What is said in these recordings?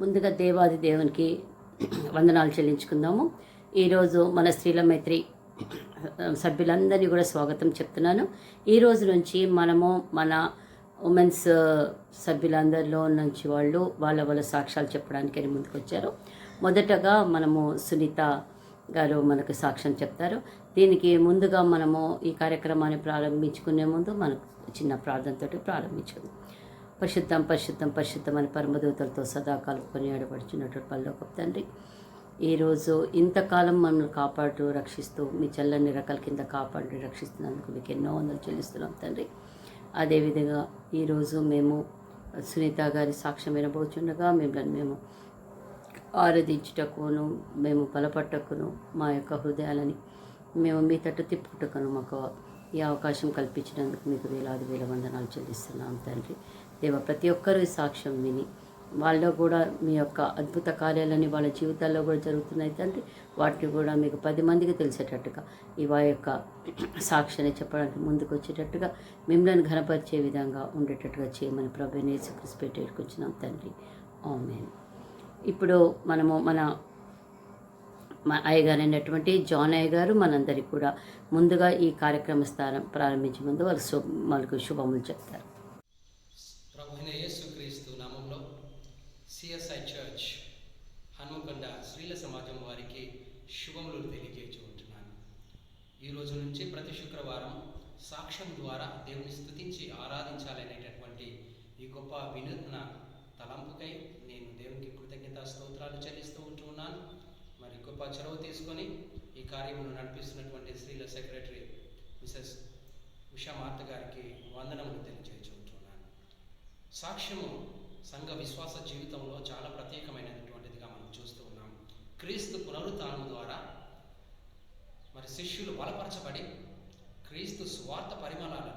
ముందుగా దేవాది దేవునికి వందనాలు చెల్లించుకుందాము. ఈరోజు మన స్త్రీల మైత్రి సభ్యులందరినీ కూడా స్వాగతం చెప్తున్నాను. ఈ రోజు నుంచి మనము మన ఉమెన్స్ సభ్యులందరిలో నుంచి వాళ్ళ సాక్ష్యాలు చెప్పడానికి ముందుకు వచ్చారు. మొదటగా మనము సునీత గారు మనకు సాక్ష్యం చెప్తారు. దీనికి ముందుగా మనము ఈ కార్యక్రమాన్ని ప్రారంభించుకునే ముందు మనకు చిన్న ప్రార్థనతో ప్రారంభించుకుందాం. పరిశుద్ధం పరిశుద్ధం పరిశుద్ధం అని పరమదూతలతో సదాకాలం కొనియాడబడుచున్నటువంటి పరలోకపు తండ్రి, ఈరోజు ఇంతకాలం మనల్ని కాపాడు రక్షిస్తూ మీ చల్లని రకాల కింద కాపాడి రక్షిస్తున్నందుకు మీకు ఎన్నో వందలు చెల్లిస్తున్నాం తండ్రి. అదేవిధంగా ఈరోజు మేము సునీత గారి సాక్ష్యం వినబోచుండగా మిమ్మల్ని మేము ఆరాధించుటకును, మేము బలపట్టకును, మా యొక్క హృదయాలని మేము మీ తట్టు తిప్పుటకును మాకు ఈ అవకాశం కల్పించినందుకు మీకు వేలాది వేల వందనాలు చెల్లిస్తున్నాం తండ్రి. దేవ, ప్రతి ఒక్కరూ ఈ సాక్ష్యం విని వాళ్ళలో కూడా మీ యొక్క అద్భుత కార్యాలని వాళ్ళ జీవితాల్లో కూడా జరుగుతున్నాయి తండ్రి. వాటిని కూడా మీకు 10 మందికి తెలిసేటట్టుగా ఇవా యొక్క సాక్ష్యాన్ని చెప్పడానికి ముందుకు వచ్చేటట్టుగా మిమ్మల్ని ఘనపరిచే విధంగా ఉండేటట్టుగా చేయమని ప్రభువుని యేసుక్రీస్తు పేరిట వేడుకుంటున్నాం తండ్రి. ఆమేన్. ఇప్పుడు మనము మన అయ్యగారు అయినటువంటి జాన్ అయ్య గారు మనందరికీ కూడా ముందుగా ఈ కార్యక్రమ స్థానం ప్రారంభించే ముందు వాళ్ళకు శుభములు చెప్తారు. ప్రభువైన యేసుక్రీస్తు నామంలో సిఎస్ఐ చర్చ్ హనుమకొండ స్త్రీల సమాజం వారికి శుభములు తెలియజేయచుకుంటున్నాను. ఈ రోజు నుంచి ప్రతి శుక్రవారం సాక్ష్యం ద్వారా దేవుని స్తుతించి ఆరాధించాలనేటటువంటి ఈ గొప్ప వినూత్న తలంపుకై నేను దేవునికి కృతజ్ఞతా స్తోత్రాలు చెల్లిస్తూ ఉంటున్నాను. మరి గొప్ప చొరవ తీసుకొని ఈ కార్యమును నడిపిస్తున్నటువంటి స్త్రీల సెక్రటరీ మిసెస్ ఉషా మార్త గారికి వందనములు తెలియజేయచుకుంటున్నాను. సాక్ష్యము సంఘ విశ్వాస జీవితంలో చాలా ప్రత్యేకమైనటువంటిదిగా మనం చూస్తూ ఉన్నాం. క్రీస్తు పునరుత్థానం ద్వారా మరి శిష్యులు బలపరచబడి క్రీస్తు స్వార్థ పరిమళాలను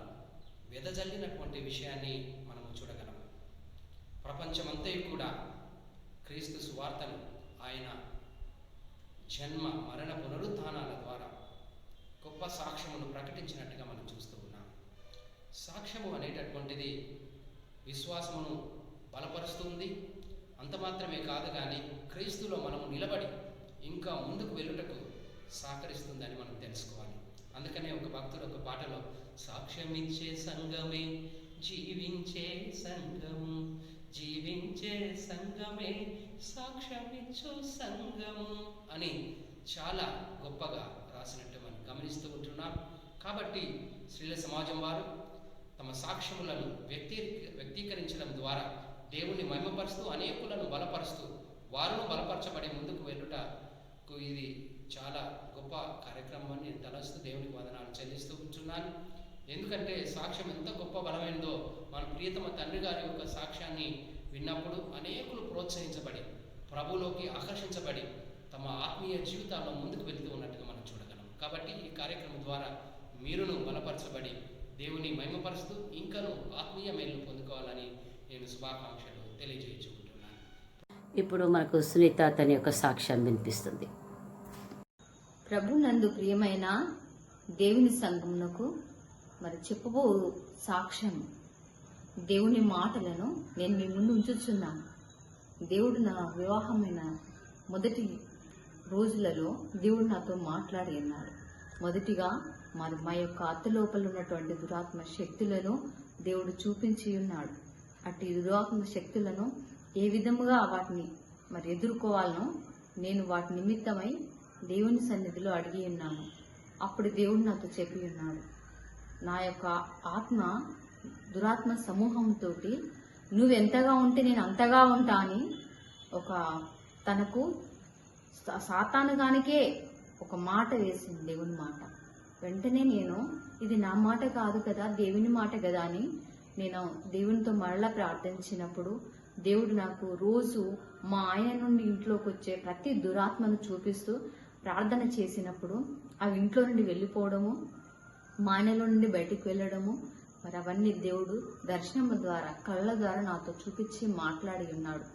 వెదజల్లినటువంటి విషయాన్ని మనము చూడగలం. ప్రపంచమంతా కూడా క్రీస్తు సువార్తను ఆయన జన్మ మరణ పునరుత్థానాల ద్వారా గొప్ప సాక్ష్యమును ప్రకటించినట్టుగా మనం చూస్తూ ఉన్నాం. సాక్ష్యము అనేటటువంటిది విశ్వాసమును బలపరుస్తుంది. అంత మాత్రమే కాదు కానీ క్రీస్తులో మనము నిలబడి ఇంకా ముందుకు వెళ్ళుటకు సహకరిస్తుందని మనం తెలుసుకోవాలి. అందుకనే ఒక భక్తుడు ఒక పాటలో సాక్ష్యమిచ్చే సంఘమే జీవించే సంఘము, జీవించే సంఘమే సాక్ష్యమిచ్చు సంఘము అని చాలా గొప్పగా రాసినట్టు మనం గమనిస్తూ ఉంటున్నాం. కాబట్టి స్త్రీల సమాజం వారు తమ సాక్ష్యములను వ్యక్తీకరించడం ద్వారా దేవుని మహిమపరుస్తూ అనేకులను బలపరుస్తూ వారును బలపరచబడి ముందుకు వెళ్ళుటకు ఇది చాలా గొప్ప కార్యక్రమం అని నేను తలస్తూ దేవునికి వందనాలు చెల్లిస్తూ ఉంటున్నాను. ఎందుకంటే సాక్ష్యం ఎంత గొప్ప బలమైనదో మన ప్రియతమ తండ్రి గారి యొక్క సాక్ష్యాన్ని విన్నప్పుడు అనేకులు ప్రోత్సహించబడి ప్రభువులోకి ఆకర్షించబడి తమ ఆత్మీయ జీవితాల్లో ముందుకు వెళుతూ ఉన్నట్టుగా మనం చూడగలం. కాబట్టి ఈ కార్యక్రమం ద్వారా మీరును బలపరచబడి దేవుని మహిమపరుస్తూ ఇంకను ఆత్మీయ మేలు పొందుకోవాలని నేను శుభాకాంక్షలు తెలియజేయించుకుంటున్నాను. ఇప్పుడు మనకు సునీత తన యొక్క సాక్ష్యాన్ని వినిపిస్తుంది. ప్రభునందు ప్రియమైన దేవుని సంఘమునకు మరి చెప్పబో సాక్ష్యం దేవుని మాటలను నేను మీ ముందు ఉంచుచున్నాను. దేవుడు నా వివాహమైన మొదటి రోజులలో దేవుడు నాతో మాట్లాడి ఉన్నాడు. మొదటిగా మరి మా యొక్క అత్త లోపల ఉన్నటువంటి దురాత్మ శక్తులను దేవుడు చూపించి ఉన్నాడు. అట్టి దురాత్మ శక్తులను ఏ విధముగా వాటిని మరి ఎదుర్కోవాలనో నేను వాటి నిమిత్తమై దేవుని సన్నిధిలో అడిగి ఉన్నాను. అప్పుడు దేవుడు నాతో చెప్పి ఉన్నాడు, నా యొక్క ఆత్మ దురాత్మ సమూహంతో నువ్వెంతగా ఉంటే నేను అంతగా ఉంటా అని ఒక తనకు సాతానుగానికే ఒక మాట వేసింది, దేవుని మాట. వెంటనే నేను ఇది నా మాట కాదు కదా, దేవుని మాట కదా అని నేను దేవునితో మరలా ప్రార్థించినప్పుడు దేవుడు నాకు రోజు మా ఆయన నుండి ఇంట్లోకి వచ్చే ప్రతి దురాత్మను చూపిస్తూ ప్రార్థన చేసినప్పుడు అవి ఇంట్లో నుండి వెళ్ళిపోవడము, మా ఆయనలో నుండి బయటికి వెళ్ళడము, మరి అవన్నీ దేవుడు దర్శనము ద్వారా కళ్ళ ద్వారా నాతో చూపించి మాట్లాడి ఉన్నాడు.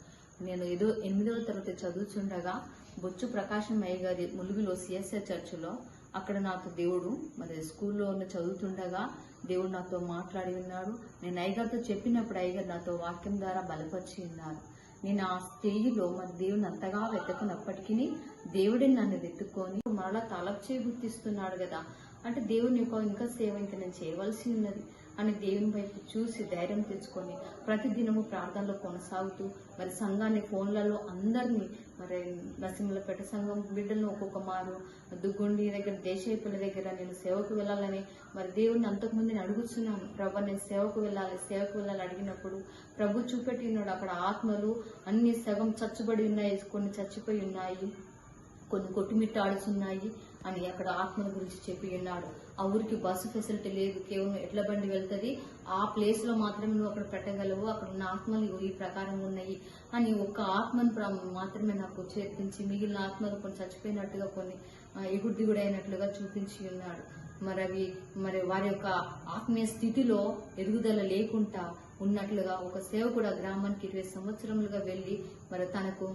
నేను ఏదో 8వ తరగతి చదువుతుండగా బొచ్చు ప్రకాశం అయ్య గారి ములుగులో సిఎస్ఐ చర్చిలో అక్కడ నాతో దేవుడు మరి స్కూల్లో చదువుతుండగా దేవుడు నాతో మాట్లాడి ఉన్నాడు. నేను అయ్యగారితో చెప్పినప్పుడు అయ్యగారు నాతో వాక్యం ద్వారా బలపరిచి ఉన్నారు. నేను ఆ స్టేజ్లో మరి దేవుని అంతగా వెతుకున్నప్పటికీ దేవుడే నన్ను వెతుక్కొని మరలా తలపు చేయి గుర్తిస్తున్నాడు కదా, అంటే దేవుని యొక్క ఇంకా సేవ ఇంకా నేను చేయవలసి ఉన్నది అని దేవుని వైపు చూసి ధైర్యం తెచ్చుకొని ప్రతిదినము ప్రార్థనలో కొనసాగుతూ మరి సంఘాన్ని ఫోన్లలో అందరినీ మరి నరసింహులపేట సంఘం బిడ్డలను ఒక్కొక్క మారు దుగ్గొండి దగ్గర దేశేపుల దగ్గర నేను సేవకు వెళ్ళాలని మరి దేవుడిని అంతకుముందు నేను అడుగుతున్నాను. ప్రభు నేను సేవకు వెళ్ళాలి అడిగినప్పుడు ప్రభు చూపెట్టినాడు అక్కడ ఆత్మలు అన్ని సగం చచ్చుబడి ఉన్నాయి, కొన్ని చచ్చిపోయి ఉన్నాయి, కొన్ని కొట్టుమిట్టాడుతున్నాయి అని అక్కడ ఆత్మల గురించి చెప్పి ఉన్నాడు. ఆ ఊరికి బస్సు ఫెసిలిటీ లేదు, కేవలం ఎడ్ల బండి వెళ్తుంది, ఆ ప్లేస్ లో మాత్రమే నువ్వు అక్కడ పెట్టగలవు, అక్కడ ఉన్న ఆత్మలు ఈ ప్రకారం ఉన్నాయి అని ఒక్క ఆత్మను మాత్రమే నాకు చేర్పించి మిగిలిన ఆత్మలు కొన్ని చచ్చిపోయినట్టుగా కొన్ని ఎగుడ్దిగుడైనట్లుగా చూపించి ఉన్నాడు. మరి వారి యొక్క ఆత్మీయ స్థితిలో ఎదుగుదల లేకుండా ఉన్నట్లుగా ఒక సేవకుడు ఆ గ్రామానికి 20 సంవత్సరములుగా వెళ్లి మరి తనకు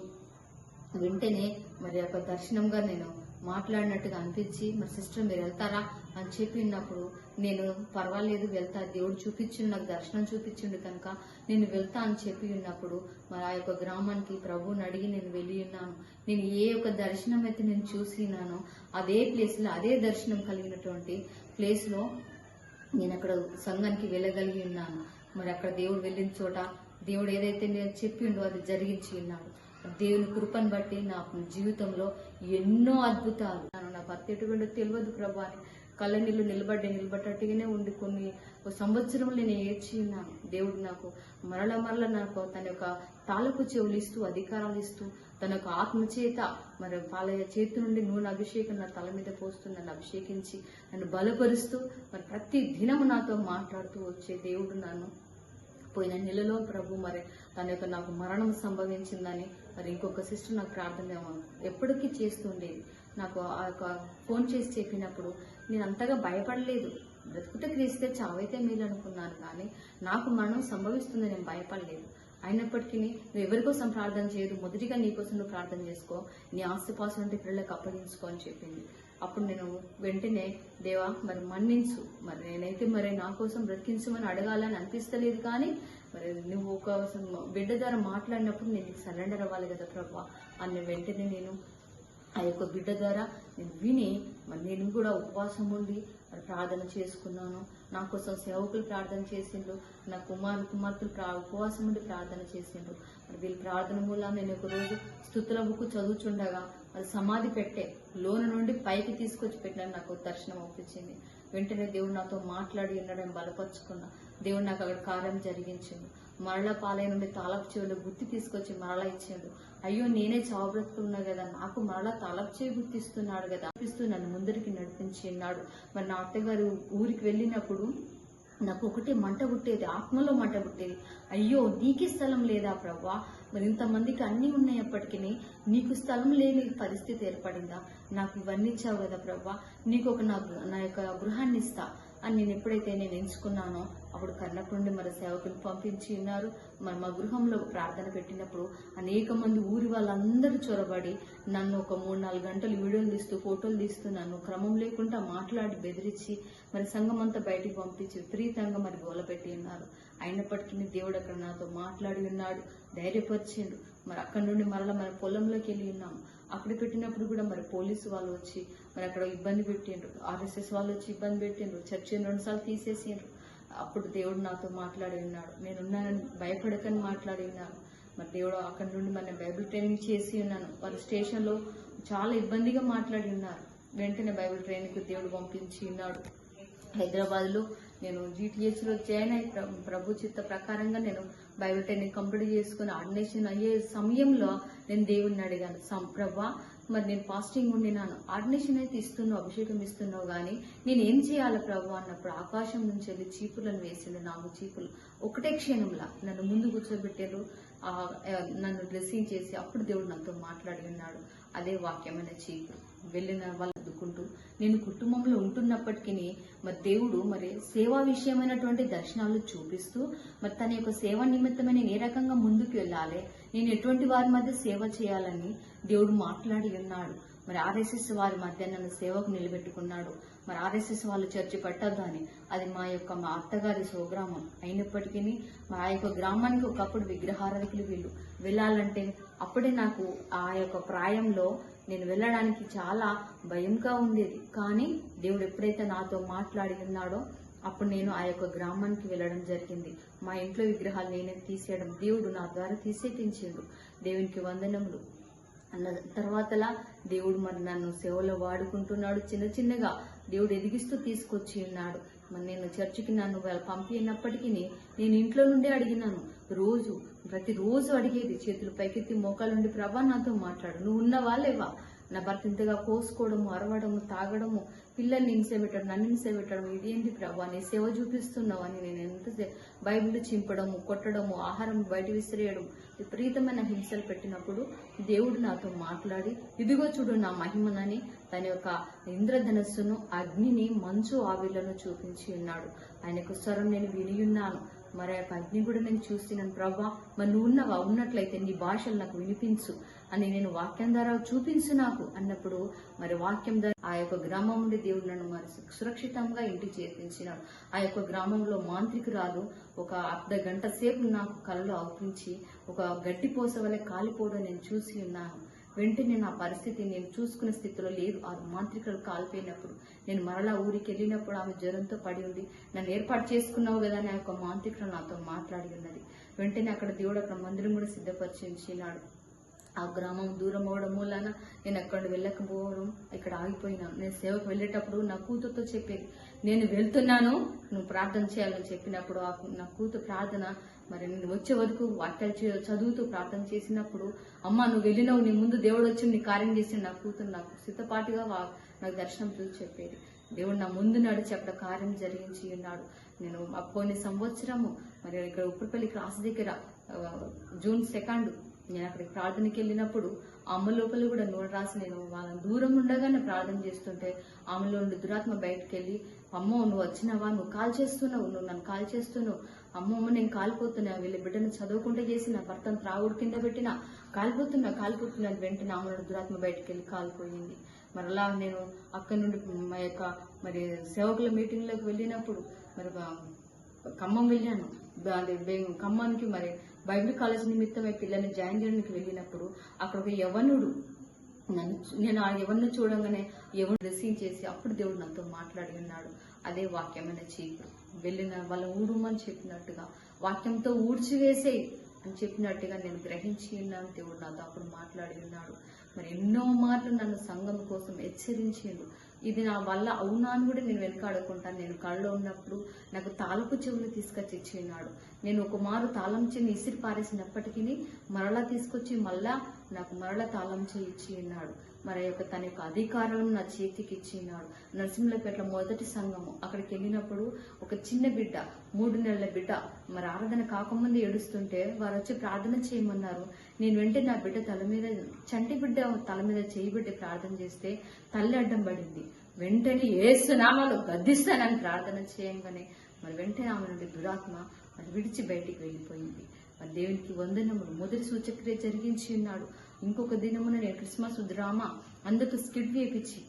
వెంటనే మరి ఒక దర్శనంగా నేను మాట్లాడినట్టుగా అనిపించి మరి సిస్టర్ మీరు వెళ్తారా అని చెప్పినప్పుడు నేను పర్వాలేదు వెళ్తా, దేవుడు చూపించిండు, నాకు దర్శనం చూపించిండు కనుక నేను వెళ్తా అని చెప్పి ఉన్నప్పుడు మరి ఆ యొక్క గ్రామానికి ప్రభువుని అడిగి నేను వెళ్ళి ఉన్నాను. నేను ఏ యొక్క దర్శనం అయితే నేను చూసినానో అదే ప్లేస్ లో అదే దర్శనం కలిగినటువంటి ప్లేస్ లో నేను అక్కడ సంఘానికి వెళ్ళగలిగి ఉన్నాను. మరి అక్కడ దేవుడు వెళ్ళిన చోట దేవుడు ఏదైతే నేను చెప్పిండో అది జరిగించి ఉన్నాడు. దేవుని కృపను బట్టి నా జీవితంలో ఎన్నో అద్భుతాలు, నా భర్త ఎటువంటి తెలియదు ప్రభా అని కళ్ళ నీళ్లు నిలబట్టట్టుగానే ఉండి కొన్ని సంవత్సరములు నేను ఏడ్చి ఉన్నాను. దేవుడు నాకు మరల నాకు తన యొక్క తాలపు చెవులు ఇస్తూ అధికారాలు ఇస్తూ తన యొక్క ఆత్మచేత మరి పాలయ చేతి నుండి నూనె అభిషేకం నా తల మీద పోస్తూ నన్ను అభిషేకించి నన్ను బలపరుస్తూ మరి ప్రతి దినము నాతో మాట్లాడుతూ వచ్చే దేవుడు నన్ను పోయిన నెలలో ప్రభు మరి తన యొక్క నాకు మరణం సంభవించిందని మరి ఇంకొక సిస్టర్ నాకు ప్రార్థన ఎప్పటికీ చేస్తుండేది. నాకు ఆ యొక్క ఫోన్ చేసి చెప్పినప్పుడు నేను అంతగా భయపడలేదు, బ్రతుకుట క్రీస్తే చావైతే మేలు అనుకున్నాను, కానీ నాకు మరణం సంభవిస్తుంది నేను భయపడలేదు. అయినప్పటికీ నువ్వు ఎవరి కోసం ప్రార్థన చేయదు, మొదటిగా నీ కోసం నువ్వు ప్రార్థన చేసుకో, నీ ఆస్తిపాసు అంటే పిల్లలకు అప్పగించుకో అని చెప్పింది. అప్పుడు నేను వెంటనే దేవా మరి మన్నించు, మరి నేనైతే మరి నా కోసం బ్రతికించమని అడగాలని అనిపిస్తలేదు, కానీ మరి నువ్వు ఒక బిడ్డ ద్వారా మాట్లాడినప్పుడు నేను నీకు సరెండర్ అవ్వాలి కదా ప్రభా అని వెంటనే నేను ఆ యొక్క బిడ్డ ద్వారా నేను విని మరి నేను కూడా ఉపవాసం ఉండి మరి ప్రార్థన చేసుకున్నాను. నా కోసం సేవకులు ప్రార్థన చేసిండ్రు, నా కుమార్తెలు ఉపవాసం ఉండి ప్రార్థన చేసిండ్రు. మరి వీళ్ళ ప్రార్థన మూలం నేను ఒక రోజు స్తుతుల బుక్ చదువుచుండగా మరి సమాధి పెట్టే లోన నుండి పైకి తీసుకొచ్చి పెట్టిన నాకు దర్శనం ఒప్పించింది. వెంటనే దేవుడు నాతో మాట్లాడి ఉన్నాడని బలపరుచుకున్నా. దేవుడు నాకు అక్కడ కార్యం జరిగించిండు. మరలా పాలయ నుండి తాలపు చెవులు గుర్తి తీసుకొచ్చి మరలా ఇచ్చిండు. అయ్యో నేనే చావు బ్రతుకున్నా కదా, నాకు మరలా తాలపు చెవి గుర్తిస్తున్నాడు కదా అనిపిస్తూ నన్ను ముందరికి నడిపించి ఉన్నాడు. మరి నా అత్తగారు ఊరికి వెళ్ళినప్పుడు నాకు ఒకటే మంట పుట్టేది, ఆత్మలో మంట పుట్టేది. అయ్యో నీకే స్థలం లేదా ప్రభా, మరి ఇంతమందికి అన్ని ఉన్నప్పటికీ నీకు స్థలం లేని పరిస్థితి ఏర్పడిందా, నాకు ఇవన్నీ ఇచ్చావు కదా ప్రభా, నీకు ఒక నా యొక్క గృహాన్ని ఇస్తా అని నేను ఎప్పుడైతే నేను ఎంచుకున్నానో అప్పుడు కర్ణకు నుండి మరి సేవకులు పంపించి ఉన్నారు. మరి మా గృహంలో ప్రార్థన పెట్టినప్పుడు అనేక మంది ఊరి వాళ్ళందరూ చొరబడి నన్ను ఒక 3-4 గంటలు వీడియోలు తీస్తూ ఫోటోలు తీస్తూ నన్ను క్రమం లేకుండా మాట్లాడి బెదిరించి మరి సంఘం అంతా బయటికి పంపించి విపరీతంగా మరి గోలపెట్టి ఉన్నారు. అయినప్పటికీ దేవుడు అక్కడ నాతో మాట్లాడి ఉన్నాడు, ధైర్యపరిచిండు. మరి అక్కడ నుండి మరలా మన పొలంలోకి వెళ్ళి ఉన్నాము. అక్కడ పెట్టినప్పుడు కూడా మరి పోలీసు వాళ్ళు వచ్చి మరి అక్కడ ఇబ్బంది పెట్టిండ్రు, ఆర్ఎస్ఎస్ వాళ్ళు వచ్చి ఇబ్బంది పెట్టిండ్రు, చర్చిని 2 సార్లు తీసేసిండ్రు. అప్పుడు దేవుడు నాతో మాట్లాడి ఉన్నాడు, నేనున్నానని భయపడకని మాట్లాడి ఉన్నాను. మరి దేవుడు అక్కడ నుండి మన బైబిల్ ట్రైనింగ్ చేసి ఉన్నాను. వారి స్టేషన్లో చాలా ఇబ్బందిగా మాట్లాడి ఉన్నారు. వెంటనే బైబిల్ ట్రైనింగ్ దేవుడు పంపించి ఉన్నాడు. హైదరాబాద్లో నేను GTHలో జాయిన్ అయ్యి ప్రభు చిత్త ప్రకారంగా నేను బైబిల్ ట్రైనింగ్ కంప్లీట్ చేసుకుని ఆర్డినేషన్ అయ్యే సమయంలో నేను దేవుడిని అడిగాను, ప్రభా మరి నేను ఫాస్టింగ్ ఉండినాను, ఆర్డినేషన్ అయితే ఇస్తున్నావు, అభిషేకం ఇస్తున్నావు, కానీ నేను ఏం చేయాలి ప్రభు అన్నప్పుడు ఆకాశం నుంచి వెళ్ళి చీపులను వేసిండు. 4 చీపులు ఒకటే క్షణంలో నన్ను ముందు కూర్చోబెట్టారు, నన్ను డ్రెస్సింగ్ చేసి అప్పుడు దేవుడు నాతో మాట్లాడి ఉన్నాడు. అదే వాక్యమైన చీపురు వెళ్ళిన వాళ్ళు అద్దుకుంటూ నేను కుటుంబంలో ఉంటున్నప్పటికీ మరి దేవుడు మరి సేవా విషయమైనటువంటి దర్శనాలు చూపిస్తూ మరి తన యొక్క సేవ నిమిత్తమే నేను ఏ రకంగా ముందుకు వెళ్ళాలి, నేను ఎటువంటి వారి మధ్య సేవ చేయాలని దేవుడు మాట్లాడి ఉన్నాడు. మరి ఆర్ఎస్ఎస్ వారి మధ్య నన్ను సేవకు నిలబెట్టుకున్నాడు. మరి ఆర్ఎస్ఎస్ వాళ్ళు చర్చి పెట్టద్దు అని, అది మా అత్తగారి స్వగ్రామం అయినప్పటికీ ఆ యొక్క గ్రామానికి ఒకప్పుడు విగ్రహారాధికులు వీళ్ళు వెళ్ళాలంటే అప్పుడే నాకు ఆ యొక్క ప్రాయంలో నేను వెళ్ళడానికి చాలా భయంగా ఉండేది. కానీ దేవుడు ఎప్పుడైతే నాతో మాట్లాడి ఉన్నాడో అప్పుడు నేను ఆ యొక్క గ్రామానికి వెళ్ళడం జరిగింది. మా ఇంట్లో విగ్రహాలు నేనే తీసేయడం దేవుడు నా ద్వారా తీసేపించిండు. దేవునికి వందనములు. అన్న తర్వాతలా దేవుడు మరి నన్ను సేవలో వాడుకుంటున్నాడు. చిన్న చిన్నగా దేవుడు ఎదిగిస్తూ తీసుకొచ్చి ఉన్నాడు. మరి నేను చర్చికి నన్ను పంపినప్పటికీ నేను ఇంట్లో నుండే అడిగినాను. ప్రతిరోజు అడిగేది, చేతులు పైకెత్తి మోకాలుండి, ప్రభా నాతో మాట్లాడు, నువ్వు ఉన్నవా లేవా? నా భర్త ఇంతగా కోసుకోవడము, అరవడము, తాగడము, పిల్లల్ని హింసపెట్టడం, నన్ను హింసపెట్టడం, ఇదేంటి ప్రభా నీ సేవ చూపిస్తున్నావు అని నేను ఎంత బైబిల్ చింపడము, కొట్టడము, ఆహారం బయట విసిరేయడం, విపరీతమైన హింసలు పెట్టినప్పుడు దేవుడు నాతో మాట్లాడి, ఇదిగో చూడు నా మహిమనని తన యొక్క ఇంద్రధనస్సును, అగ్నిని, మంచు ఆవిర్లను చూపించి ఉన్నాడు. ఆయనకు స్వరం నేను వినియున్నాను. మరి ఆ అగ్ని కూడా నేను చూస్తున్నాను. ప్రభా మరి నువ్వు ఉన్నవా? ఉన్నట్లయితే నీ భాషలు నాకు వినిపించు అని నేను వాక్యం ద్వారా చూపించు నాకు అన్నప్పుడు మరి వాక్యం ద్వారా ఆ యొక్క గ్రామం నుండి దేవుడు నన్ను మరి సురక్షితంగా ఇంటికి చేర్పించినాడు. ఆ యొక్క గ్రామంలో మాంత్రికురాలు ఒక అర్ధ గంట సేపు నాకు కలలో అవుపించి ఒక గడ్డి పోస వల్ల కాలిపోవడం నేను చూసి ఉన్నాను. వెంటనే నా పరిస్థితి నేను చూసుకునే స్థితిలో లేదు. ఆ మాంత్రికులు కాలిపోయినప్పుడు నేను మరలా ఊరికి వెళ్ళినప్పుడు ఆమె జ్వరంతో పడి ఉంది. నన్ను ఏర్పాటు చేసుకున్నావు కదా అని ఆ యొక్క మాంత్రికులు నాతో మాట్లాడి ఉన్నది. వెంటనే అక్కడ దేవుడు అక్కడ మందిరం కూడా సిద్ధపరిచినాడు. ఆ గ్రామం దూరం అవడం మూలాన నేను అక్కడ వెళ్ళకపోవడం, ఇక్కడ ఆగిపోయినాను. నేను సేవకు వెళ్ళేటప్పుడు నా కూతురుతో చెప్పేది, నేను వెళ్తున్నాను నువ్వు ప్రార్థన చేయాలని చెప్పినప్పుడు నా కూతురు ప్రార్థన మరి నేను వచ్చే వరకు వాక్యాలు చదువుతూ ప్రార్థన చేసినప్పుడు, అమ్మ నువ్వు వెళ్ళినావు, నీ ముందు దేవుడు వచ్చి నీ కార్యం చేసి నా కూతురు నాకు సిద్ధపాటుగా నాకు దర్శనం చూసి చెప్పేది. దేవుడు నా ముందు నడిచి అక్కడ కార్యం జరిగించి ఉన్నాడు. నేను కొన్ని సంవత్సరము మరి ఇక్కడ ఉప్పరపల్లి క్రాస్ దగ్గర జూన్ 2 నేను అక్కడికి ప్రార్థనకి వెళ్ళినప్పుడు అమ్మ లోపల కూడా నోరు రాసి నేను వాళ్ళని దూరం ఉండగానే ప్రార్థన చేస్తుంటే ఆమెలో ఉండి దురాత్మ బయటకు వెళ్ళి, అమ్మో నువ్వు వచ్చినావా, నువ్వు కాల్ చేస్తున్నావు, నువ్వు నన్ను కాల్ చేస్తున్నావు, అమ్మో నేను కాలిపోతున్నా, వీళ్ళ బిడ్డను చదువుకుంటే చేసి నా భర్తను త్రాగుడు కింద పెట్టినా కాలిపోతున్నా వెంటనే ఆమెలో దురాత్మ బయటకు వెళ్ళి కాలిపోయింది. మరలా నేను అక్కడి నుండి మా యొక్క మరి సేవకుల మీటింగ్లోకి వెళ్ళినప్పుడు మరి ఖమ్మం వెళ్ళాను. ఖమ్మానికి మరి బైబిల్ కాలేజ్ నిమిత్తమై పిల్లల్ని జాయిన్ చేయడానికి వెళ్ళినప్పుడు అక్కడ ఒక యవనుడు నేను ఆ యవన్ను చూడంగానే యవను రిసీవ్ చేసి అప్పుడు దేవుడు నాతో మాట్లాడి ఉన్నాడు. అదే వాక్యమైన చీపురు వెళ్ళిన వాళ్ళ ఊడుమని చెప్పినట్టుగా వాక్యంతో ఊడ్చివేసేయి అని చెప్పినట్టుగా నేను గ్రహించి ఉన్నాను. దేవుడు నాతో అప్పుడు మాట్లాడి ఉన్నాడు. మరి ఎన్నో మార్లు నన్ను సంఘం కోసం హెచ్చరించిండు. ఇది నా వల్ల అవునా అని కూడా నేను వెనకాడుకుంటాను. నేను కళ్ళలో ఉన్నప్పుడు నాకు తాళపు చెవులు తీసుకొచ్చి ఇచ్చి ఉన్నాడు. నేను ఒక మారు తాళం చెవిని ఇసిరి పారేసినప్పటికీ మరలా తీసుకొచ్చి నాకు మరలా తాళం చెవి ఇచ్చి ఉన్నాడు. మరి తన యొక్క అధికారం నా చేతికి ఇచ్చి ఉన్నాడు. నరసింహులపేటలో మొదటి సంఘము అక్కడికి వెళ్ళినప్పుడు ఒక చిన్న బిడ్డ 3 నెలల బిడ్డ మరి ఆరాధన కాకముందు ఏడుస్తుంటే వారు వచ్చి ప్రార్థన చేయమన్నారు. నేను వెంటనే నా బిడ్డ చంటి బిడ్డ తల మీద చేయబెట్టి ప్రార్థన చేస్తే తల్లి అడ్డం పడింది. వెంటనే యేసు నామములో గద్దిస్తానని ప్రార్థన చేయంగానే మరి వెంటనే ఆమె నుండి దురాత్మ మరి విడిచి బయటికి వెళ్ళిపోయింది. మరి దేవునికి వందనములు. మొదటి సూచక్రియ జరిగించి ఉన్నాడు. ఇంకొక దినమున నేను క్రిస్మస్ డ్రామా అందరితో స్కిట్ వేపించి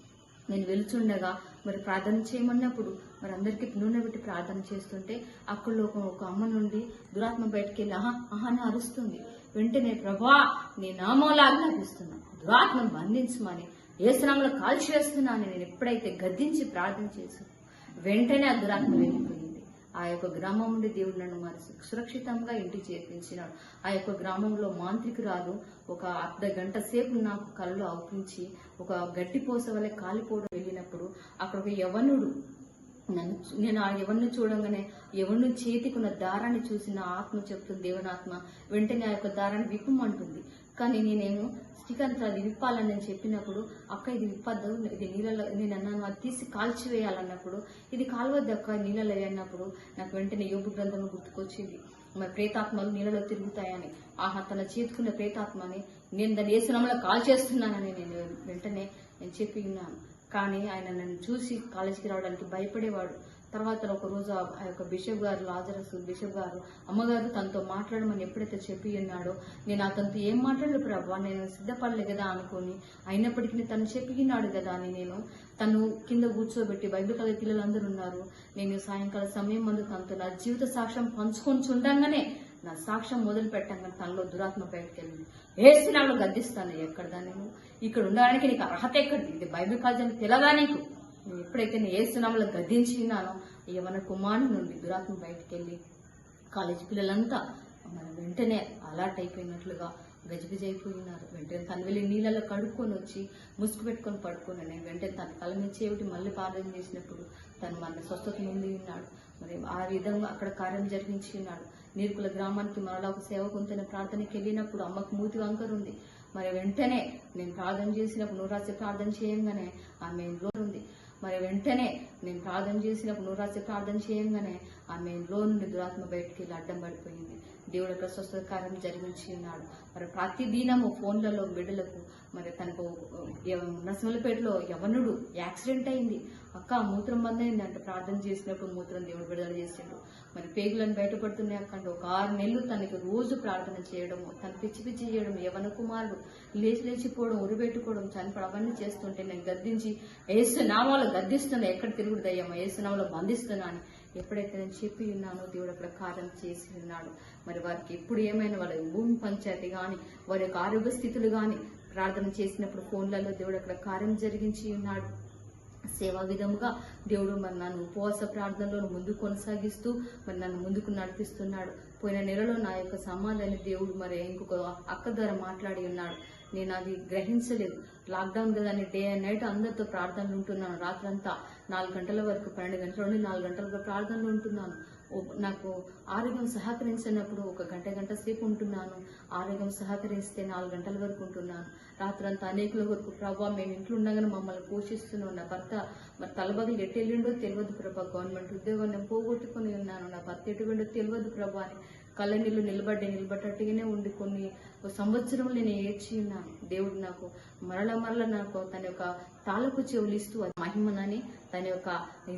నేను వెళ్తుండగా మరి ప్రార్థన చేయమన్నప్పుడు మరి అందరికీ నూనె పెట్టి ప్రార్థన చేస్తుంటే అక్కడలో ఒక అమ్మ నుండి దురాత్మ బయటకు వెళ్ళి ఆహాన అరుస్తుంది. వెంటనే ప్రభా నీ నామంలో ఆజ్ఞాపిస్తున్నా, దురాత్మను బంధించమని యేసునామములో కాల్ చేస్తున్నాను నేను ఎప్పుడైతే గద్దించి ప్రార్థన చేసి వెంటనే ఆ దురాత్మ వెళ్ళిపోయింది. ఆ యొక్క గ్రామం నుండి దేవుడు నన్ను మరి సురక్షితంగా ఇంటికి చేర్పించినాడు. ఆ యొక్క గ్రామంలో మాంత్రికురాలు ఒక అర్ధ గంట సేపు నాకు కళ్ళు అవుపించి ఒక గడ్డి పోస వల్ల కాలిపోవడం వెళ్ళినప్పుడు అక్కడ ఒక యవనుడు నేను ఆ యవన్ను చూడంగానే యవను చేతికి ఉన్న దారాన్ని చూసి నా ఆత్మ చెప్తుంది, దేవునాత్మ వెంటనే ఆ యొక్క దారాన్ని విప్పమంటుంది. కానీ నేనేమో శ్రీకాంత్ అది విప్పాలని నేను చెప్పినప్పుడు అక్క ఇది విప్పద్దు, ఇది నీళ్ళలో నేను అన్నాను అది తీసి కాల్చివేయాలన్నప్పుడు ఇది కాల్వద్దు అక్క నీళ్ళలో అన్నప్పుడు నాకు వెంటనే యోబు గ్రంథం గుర్తుకొచ్చింది. మరి ప్రేతాత్మలు నీళ్ళలో తిరుగుతాయని తన చేతుకున్న ప్రేతాత్మని నేను దాన్ని యేసునామములో కాల్ చేస్తున్నానని నేను చెప్పి ఉన్నాను. కానీ ఆయన నన్ను చూసి కాలేజీకి రావడానికి భయపడేవాడు. తర్వాత ఒక రోజు ఆ యొక్క బిషప్ గారు లాజరస్ బిషప్ గారు అమ్మగారు తనతో మాట్లాడమని ఎప్పుడైతే చెప్పి ఉన్నాడో నేను అతనితో ఏం మాట్లాడలేదు ప్రభా, నేను సిద్ధపడలే కదా అనుకుని, అయినప్పటికీ తను చెప్పి ఉన్నాడు కదా అని నేను తను కింద కూర్చోబెట్టి బైబిల్ చదివే పిల్లలందరూ ఉన్నారు. నేను సాయంకాల సమయం ముందు తనతో నా జీవిత సాక్ష్యం పంచుకొని చుండగానే నా సాక్ష్యం మొదలు పెట్టంగానే తనలో దురాత్మ బయటకు వెళ్ళింది. ఏసునామములో గద్దిస్తాను, ఎక్కడదా నేను ఇక్కడ ఉండడానికి నీకు అర్హత ఎక్కడిది, ఇది బైబిల్ కాలేజ్ అని తెలదా నీకు, నేను ఎప్పుడైతే నేను ఏసునామములో గద్దించి ఉన్నానో యవన కుమారుని నుండి దురాత్మ బయటకు వెళ్ళి కాలేజీ పిల్లలంతా మన వెంటనే అలర్ట్ అయిపోయినట్లుగా గజిబిజి అయిపోయినారు. వెంటనే తను వెళ్ళి నీళ్ళలో కడుక్కొని వచ్చి ముసుగు పెట్టుకొని పడుకున్నాను. నేను వెంటనే తన కళ్ళ మీద చేపట్టి మళ్ళీ ప్రార్థన చేసినప్పుడు తను మన స్వస్థత నుండి ఉన్నాడు. మరి ఆ విధంగా అక్కడ కార్యం జరిగించి ఉన్నాడు. నీరుకుల గ్రామానికి మరలా ఒక సేవకుంతనే ప్రార్థనకి వెళ్ళినప్పుడు అమ్మకు మూతి వంకర ఉంది. మరి వెంటనే నేను ప్రార్థన చేసినప్పుడు నువ్వు రాసి ప్రార్థన చేయంగానే ఆమె ఇంట్లో ఉంది. మరి వెంటనే నేను ప్రార్థన చేసినప్పుడు నువ్వు రాసి ప్రార్థన చేయంగానే ఆమె ఇంట్లో నుండి దురాత్మ బయటికి వెళ్ళి అడ్డం పడిపోయింది. దేవుడు అక్కడ స్వస్థత కార్యం జరిగించి ఉన్నాడు. మరి ప్రతి దినము ఫోన్లలో బిడ్డలకు మరి తనకు నరసింహలపేటలో యవనుడు యాక్సిడెంట్ అయింది, అక్క మూత్రం బంద్ అయింది అంటే ప్రార్థన చేసినప్పుడు మూత్రం దేవుడు విడుదల చేసిండు. మరి పేగులను బయటపడుతున్నాయి అక్కంటే ఒక 6 నెలలు తనకి రోజు ప్రార్థన చేయడము, తను పిచ్చి పిచ్చి చేయడం, యవన కుమారుడు లేచిపోవడం, ఉరిపెట్టుకోవడం, చనిపోవడం అవన్నీ చేస్తుంటే నేను గద్దించి ఏసునామములో గద్దిస్తున్నా, ఎక్కడ తిరుగుడు దయ్యమో ఏసునామములో బంధిస్తున్నా అని ఎప్పుడైతే నేను చెప్పి ఉన్నానో దేవుడు అక్కడ కార్యం చేసి ఉన్నాడు. మరి వారికి ఎప్పుడు ఏమైనా వాళ్ళ భూమి పంచాయతీ కానీ వారి యొక్క ఆరోగ్య స్థితులు కానీ ప్రార్థన చేసినప్పుడు ఫోన్లలో దేవుడు అక్కడ కార్యం జరిగించి ఉన్నాడు. సేవా విధముగా దేవుడు మరి నన్ను ఉపవాస ప్రార్థనలో ముందుకు కొనసాగిస్తూ మరి నన్ను ముందుకు నడిపిస్తున్నాడు. పోయిన నెలలో నా యొక్క సమాధాన్ని దేవుడు మరి ఇంకొక అక్క ద్వారా మాట్లాడి ఉన్నాడు. నేను అది గ్రహించలేదు. లాక్డౌన్ కదా అని డే అండ్ నైట్ అందరితో ప్రార్థనలు ఉంటున్నాను. రాత్రంతా 4 గంటల వరకు 12 గంటల నుండి 4 గంటల వరకు ప్రార్థనలు ఉంటున్నాను. నాకు ఆరోగ్యం సహకరించినప్పుడు 1 గంట సేపు ఉంటున్నాను. ఆరోగ్యం సహకరిస్తే 4 గంటల వరకు ఉంటున్నాను. రాత్రంతా అనేకుల వరకు ప్రభా మేము ఇంట్లో ఉండగానే మమ్మల్ని పోషిస్తున్నాం. నా భర్త మరి తలబగలు ఎటు వెళ్ళిండో తెలియదు ప్రభా, గవర్నమెంట్ ఉద్యోగం నేను పోగొట్టుకుని ఉన్నాను, నా భర్త ఎటు వెళ్ళిండో తెలియదు ప్రభా అని కళ్ళ నీళ్ళు నిలబట్టట్టుగానే ఉండి కొన్ని సంవత్సరములు నేను ఏడ్చి ఉన్నాను. దేవుడు నాకు మరల నాకు తన యొక్క తాలూకు చెవులిస్తూ మహిమనని తన యొక్క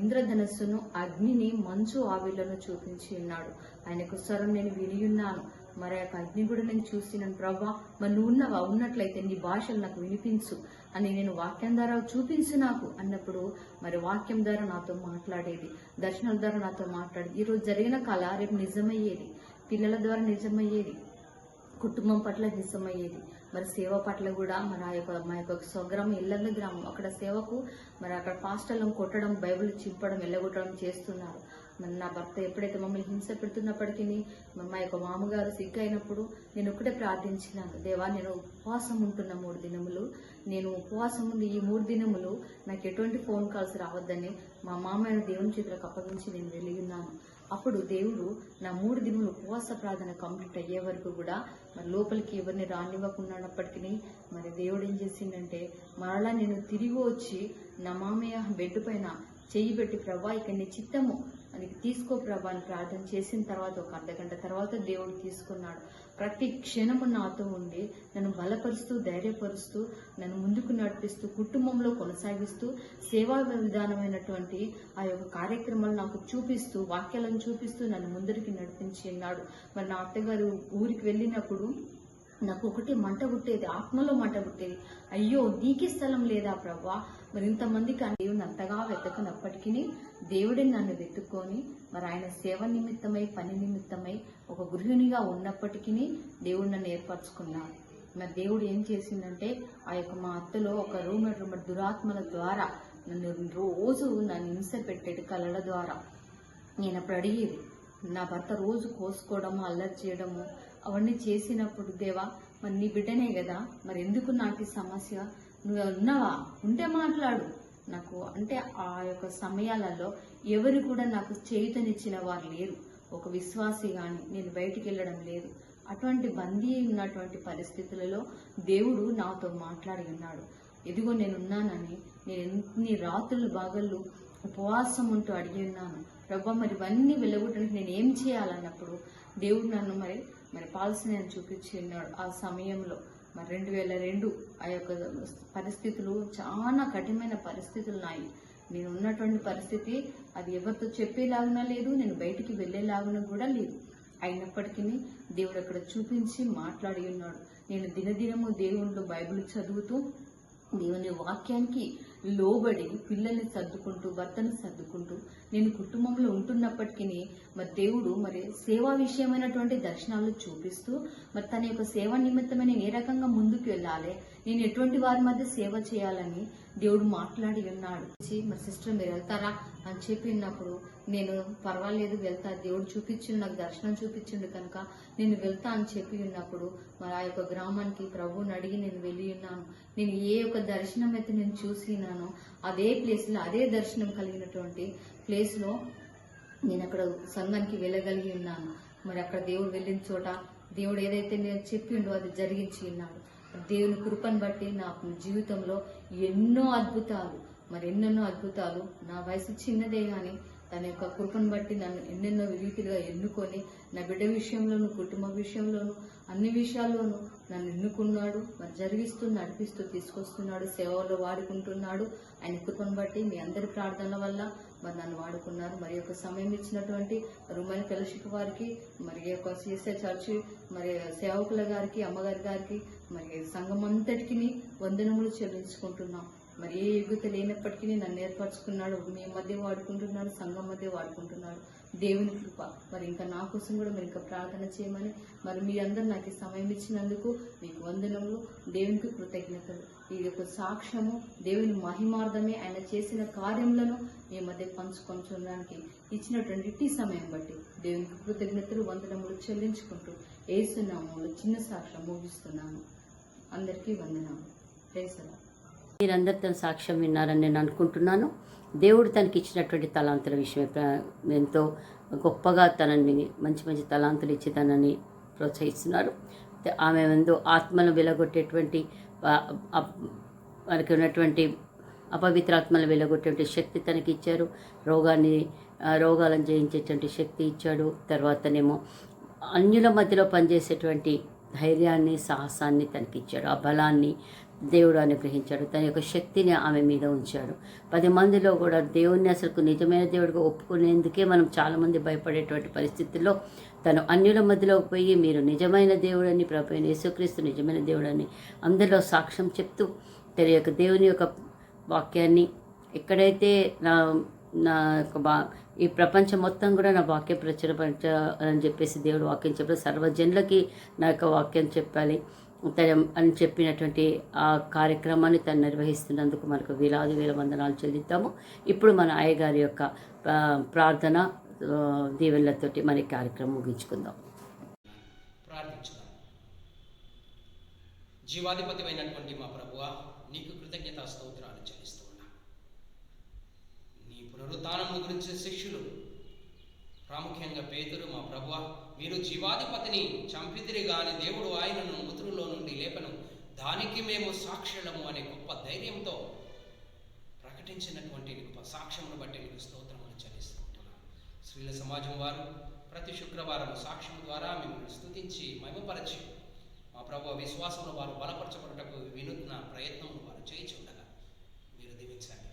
ఇంద్రధనస్సును అగ్నిని మంచు ఆవిళ్లను చూపించి ఉన్నాడు. ఆయనకు స్వరం నేను విని ఉన్నాను. మరి ఆ అగ్ని కూడా నేను చూసినాను. ప్రభా మరి నువ్వు ఉన్నవా, ఉన్నట్లయితే నీ భాషలు నాకు వినిపించు అని నేను వాక్యం ద్వారా చూపించు నాకు అన్నప్పుడు మరి వాక్యం ద్వారా నాతో మాట్లాడేది, దర్శనాల ద్వారా నాతో మాట్లాడేది. ఈరోజు జరిగిన కళ రేపు నిజమయ్యేది, పిల్లల ద్వారా నిజమయ్యేది, కుటుంబం పట్ల నిజమయ్యేది. మరి సేవ పట్ల కూడా మరి మా యొక్క స్వగ్రామం ఎల్లన్న గ్రామం, అక్కడ సేవకు మరి అక్కడ పాస్టర్లను కొట్టడం, బైబిల్ చింపడం, ఎల్లగొట్టడం చేస్తున్నారు. మరి నా భర్త ఎప్పుడైతే మమ్మల్ని హింస పెడుతున్నప్పటికీ మా యొక్క మామగారు సిగ్గు అయినప్పుడు నేను ఒకటే ప్రార్థించినాను, దేవా నేను ఉపవాసం ఉంటున్న 3 దినములు, నేను ఉపవాసం ఉండి ఈ 3 దినములు నాకు ఎటువంటి ఫోన్ కాల్స్ రావద్దని మా మామయ్య దేవుని చేతులకు అప్పగించి నేను వెళ్ళి ఉన్నాను. అప్పుడు దేవుడు నా 3 దినములు ఉపవాస ప్రార్థన కంప్లీట్ అయ్యే వరకు కూడా మరి లోపలికి ఎవరిని రానివ్వకున్నప్పటికీ మరి దేవుడు ఏం చేసిందంటే మరలా నేను తిరిగి వచ్చి నా మామయ్య బెడ్ పైన చెయ్యి పెట్టి ప్రభా ఇక నీ చిత్తము అని తీసుకో ప్రభా అని ప్రార్థన చేసిన తర్వాత 1 అర్ధ గంట తర్వాత దేవుడు తీసుకున్నాడు. ప్రతి క్షణము నాతో ఉండి నన్ను బలపరుస్తూ, ధైర్యపరుస్తూ, నన్ను ముందుకు నడిపిస్తూ, కుటుంబంలో కొనసాగిస్తూ, సేవా విధానమైనటువంటి ఆ యొక్క కార్యక్రమాలు నాకు చూపిస్తూ, వాక్యాలను చూపిస్తూ నన్ను ముందరికి నడిపించి ఉన్నాడు. మరి నా అత్తగారు ఊరికి వెళ్ళినప్పుడు నాకు ఒకటి మంట పుట్టేది, ఆత్మలో మంట పుట్టేది. అయ్యో నీకే స్థలం లేదా ప్రభా, మరి ఇంతమందికి దేవుని అంతగా వెతకనప్పటికీ దేవుడిని నన్ను వెతుక్కొని మరి ఆయన సేవ నిమిత్తమై, పని నిమిత్తమై ఒక గృహిణిగా ఉన్నప్పటికీ దేవుడు నన్ను ఏర్పరచుకున్నాడు. మరి దేవుడు ఏం చేసిందంటే ఆ యొక్క మా అత్తలో ఒక రూమ్మేట్ దురాత్మల ద్వారా నన్ను రోజు నన్ను హింస పెట్టేది కళల ద్వారా. నేను అప్పుడు అడిగేది, నా భర్త రోజు కోసుకోవడము, అల్లరి చేయడము అవన్నీ చేసినప్పుడు దేవా మరి నీ బిడ్డనే కదా, మరి ఎందుకు నాకు ఈ సమస్య, నువ్వు ఉన్నావా ఉంటే మాట్లాడు నాకు అంటే. ఆ యొక్క సమయాలలో ఎవరు కూడా నాకు చేయుతనిచ్చిన వారు లేరు, ఒక విశ్వాసి గాని నేను బయటికి వెళ్ళడం లేదు. అటువంటి బందీ ఉన్నటువంటి పరిస్థితులలో దేవుడు నాతో మాట్లాడి ఉన్నాడు. ఎదిగో నేనున్నానని నేను ఎన్ని రాత్రులు బాగళ్ళు ఉపవాసం ఉంటూ అడిగి ఉన్నాను. ప్రభా మరి ఇవన్నీ వెళ్ళగొట్టడానికి నేను ఏం చేయాలన్నప్పుడు దేవుడు నన్ను మరి పాలసీ నేను చూపించి ఉన్నాడు. ఆ సమయంలో మరి 2002 ఆ యొక్క పరిస్థితులు చాలా కఠినమైన పరిస్థితులు ఉన్నాయి. నేను ఉన్నటువంటి పరిస్థితి అది ఎవరితో చెప్పేలాగునా లేదు, నేను బయటికి వెళ్ళేలాగున కూడా లేదు. అయినప్పటికీ దేవుడు అక్కడ చూపించి మాట్లాడి ఉన్నాడు. నేను దినదినము దేవుళ్ళు బైబిల్ చదువుతూ దేవుని వాక్యానికి లోబడి పిల్లల్ని సర్దుకుంటూ భర్తను సర్దుకుంటూ నేను కుటుంబంలో ఉంటున్నప్పటికీ మరి దేవుడు మరి సేవా విషయమైనటువంటి దర్శనాలు చూపిస్తూ మరి తన యొక్క సేవ నిమిత్తమే నేను ఏ రకంగా ముందుకు వెళ్ళాలి, నేను ఎటువంటి వారి మధ్య సేవ చేయాలని దేవుడు మాట్లాడి ఉన్నాడు. మరి సిస్టర్ మీరు వెళ్తారా అని చెప్పినప్పుడు నేను పర్వాలేదు వెళ్తా, దేవుడు చూపించిండు, నాకు దర్శనం చూపించిండు కనుక నేను వెళ్తా అని చెప్పి ఉన్నప్పుడు మరి ఆ యొక్క గ్రామానికి ప్రభువుని అడిగి నేను వెళ్ళి ఉన్నాను. నేను ఏ యొక్క దర్శనం అయితే నేను చూసినానో అదే ప్లేస్లో అదే దర్శనం కలిగినటువంటి ప్లేస్లో నేను అక్కడ సంఘానికి వెళ్ళగలిగి ఉన్నాను. మరి అక్కడ దేవుడు వెళ్ళిన చోట దేవుడు ఏదైతే నేను చెప్పిండో అది జరిగించి ఉన్నాడు. దేవుని కృపను బట్టి నా జీవితంలో ఎన్నో అద్భుతాలు నా వయసు చిన్నదే కానీ తన యొక్క కృపను బట్టి నన్ను ఎన్నెన్నో రీతిగా ఎన్నుకొని నా బిడ్డ విషయంలోను కుటుంబ విషయంలోను అన్ని విషయాల్లోనూ నన్ను ఎన్నుకున్నాడు. మరి జరిగిస్తూ నడిపిస్తూ తీసుకొస్తున్నాడు, సేవలో వాడుకుంటున్నాడు. ఆయన కృపను బట్టి మీ అందరి ప్రార్థనల వల్ల మరి నన్ను వాడుకున్నారు. మరి యొక్క సమయం ఇచ్చినటువంటి రుమాని ఫెలోషిప్ వారికి, మరి యొక్క సిఎస్ఐ చర్చి మరి సేవకుల గారికి, అమ్మగారి గారికి, మరి సంఘం అంతటికి వందనములు చెల్లించుకుంటున్నాం. మరి ఏ యోగ్యత లేనప్పటికీ నన్ను ఏర్పరచుకున్నాడు, మీ మధ్య వాడుకుంటున్నాడు, సంఘం మధ్య వాడుకుంటున్నాడు. దేవుని కృప. మరి ఇంకా నా కోసం కూడా మీరు ఇంకా ప్రార్థన చేయమని మరి మీ అందరూ నాకు ఈ సమయం ఇచ్చినందుకు మీకు వందనములు, దేవునికి కృతజ్ఞతలు. ఈ యొక్క సాక్ష్యము దేవుని మహిమార్థమే ఆయన చేసిన కార్యములను మీ మధ్య పంచుకొనడానికి ఇచ్చినటువంటి ఇట్టి సమయం బట్టి దేవునికి కృతజ్ఞతలు వందనములు చెల్లించుకుంటూ యేసు నామములో చిన్న సాక్ష్యం ముగిస్తున్నాను. అందరికీ వందనాలు. Praise the lord. మీరందరూ తన సాక్ష్యం విన్నారని నేను అనుకుంటున్నాను. దేవుడు తనకి ఇచ్చినటువంటి తలాంతుల విషయమే ఎంతో గొప్పగా తనని మంచి మంచి తలాంతులు ఇచ్చి తనని ప్రోత్సహిస్తున్నారు. ఆమె ఎంతో ఆత్మను వెలగొట్టేటువంటి మనకి ఉన్నటువంటి అపవిత్రాత్మను వెలగొట్టేటువంటి శక్తి తనకి ఇచ్చారు. రోగాలను జయించేటువంటి శక్తి ఇచ్చాడు. తర్వాతనేమో అన్యుల మధ్యలో పనిచేసేటువంటి ధైర్యాన్ని, సాహసాన్ని తనకి ఇచ్చాడు. ఆ బలాన్ని దేవుడు అనుగ్రహించాడు. తన యొక్క శక్తిని ఆమె మీద ఉంచాడు. 10 మందిలో కూడా దేవుణ్ణి అసలు నిజమైన దేవుడిగా ఒప్పుకునేందుకే మనం చాలామంది భయపడేటువంటి పరిస్థితుల్లో తను అన్యుల మధ్యలో పోయి మీరు నిజమైన దేవుడని, ప్రభువైన యేసుక్రీస్తు నిజమైన దేవుడని అందరిలో సాక్ష్యం చెప్తూ తన యొక్క దేవుని యొక్క వాక్యాన్ని ఎక్కడైతే నా యొక్క ఈ ప్రపంచం మొత్తం కూడా నా వాక్యం ప్రచురపరచాలని చెప్పేసి దేవుడు వాక్యం చెప్పాలి, సర్వజనులకి నా యొక్క వాక్యం చెప్పాలి అని చెప్పినటువంటి ఆ కార్యక్రమాన్ని తను నిర్వహిస్తున్నందుకు మనకు వేల వందనాలు చెల్లిద్దాము. ఇప్పుడు మన అయ్యగారి యొక్క ప్రార్థన దీవెనలతోటి మన కార్యక్రమం ముగించుకుందాం. ప్రార్థించుదాం. జీవాధిపతివైనటువంటి మా ప్రభువా, నీకు కృతజ్ఞతా స్తోత్రాలు చెల్లిస్తూ ఉన్నా. నీ పునరుత్థానము గురించి శిష్యులు, ప్రాముఖ్యంగా పేతురు, మా ప్రభువా, మీరు జీవాధిపతిని చంపితిరి గాని దేవుడు ఆయనను మృతుల్లో నుండి లేపను, దానికి మేము సాక్షులము అనే గొప్ప ధైర్యంతో ప్రకటించినటువంటి గొప్ప సాక్ష్యమును బట్టి మీకు స్తోత్రములు చెల్లిస్తూ ఉంటున్నాను. స్త్రీల సమాజం వారు ప్రతి శుక్రవారం సాక్ష్యం ద్వారా మిమ్మల్ని స్తుతించి మహిమపరచి మా ప్రభు విశ్వాసంలో వారు బలపరచబడటకు వినూత్న ప్రయత్నములు వారు చేయించుండగా మీరు దీవించండి.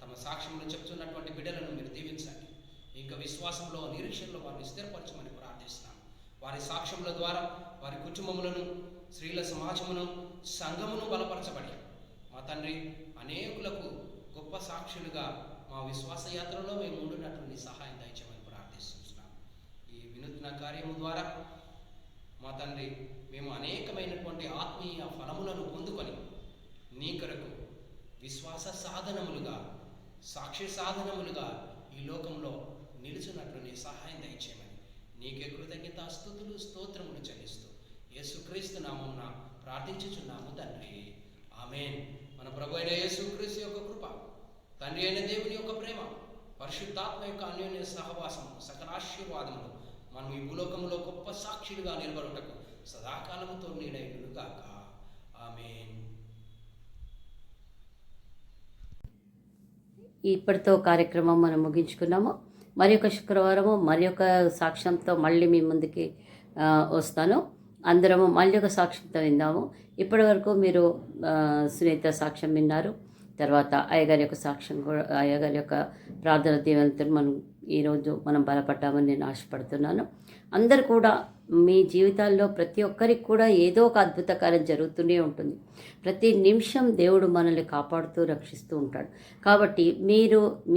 తమ సాక్ష్యములు చెప్తున్నటువంటి బిడ్డలను మీరు దీవించండి. ఇంకా విశ్వాసంలో, నిరీక్షణలో వారిని స్థిరపరచమని ప్రార్థిస్తున్నాం. వారి సాక్ష్యముల ద్వారా వారి కుటుంబములను, స్త్రీల సమాజమును, సంఘమును బలపరచబడి మా తండ్రి అనేకులకు గొప్ప సాక్షులుగా మా విశ్వాస యాత్రలో మేము ఉండినటువంటి సహాయం దయచేయమని ప్రార్థిస్తున్నాం. ఈ వినూత్న కార్యము ద్వారా మా తండ్రి మేము అనేకమైనటువంటి ఆత్మీయ ఫలములను పొందుకొని నీ కొరకు విశ్వాస సాధనములుగా, సాక్షి సాధనములుగా ఈ లోకంలో నిలుచున్నట్లు నీ సహాయం దయచేయమని నీకే కృతజ్ఞతా స్తుతులు స్తోత్రములు చెల్లిస్తూ యేసుక్రీస్తు నామమున ప్రార్థించుచున్నాము తండ్రి. ఆమేన్. మన ప్రభు అయిన యేసుక్రీస్తు యొక్క కృప, తండ్రి అయిన దేవుని యొక్క ప్రేమ, పరిశుద్ధాత్మ యొక్క అన్యోన్య సహవాసం, సకల ఆశీర్వాదములు మనం ఈ భూలోకంలో గొప్ప సాక్షులుగా నిలబడుటకు సదాకాలముతో నీడైనగాక. ఆమేన్. ఇప్పటితో కార్యక్రమం మనం ముగించుకున్నాము. మరి ఒక శుక్రవారము మరి ఒక సాక్ష్యంతో మళ్ళీ మీ ముందుకి వస్తాను. అందరము మళ్ళీ ఒక సాక్ష్యంతో విందాము. ఇప్పటి వరకు మీరు సునీత సాక్ష్యం విన్నారు. తర్వాత అయ్యగారి యొక్క సాక్ష్యం కూడా, అయ్యగారి యొక్క ప్రార్థన దీవెనతో ఈరోజు మనం బలపడ్డామని నేను ఆశపడుతున్నాను. అందరు కూడా మీ జీవితాల్లో ప్రతి ఒక్కరికి కూడా ఏదో ఒక అద్భుత కార్యం జరుగుతూనే ఉంటుంది. ప్రతి నిమిషం దేవుడు మనల్ని కాపాడుతూ రక్షిస్తూ ఉంటాడు. కాబట్టి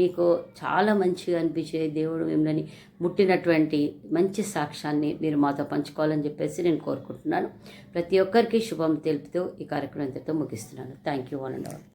మీకు చాలా మంచిగా అనిపించే దేవుడు మిమ్మల్ని ముట్టినటువంటి మంచి సాక్ష్యాన్ని మీరు మాతో పంచుకోవాలని చెప్పేసి నేను కోరుకుంటున్నాను. ప్రతి ఒక్కరికి శుభం తెలుపుతూ ఈ కార్యక్రమం ఎంతతో ముగిస్తున్నాను. Thank you one and all.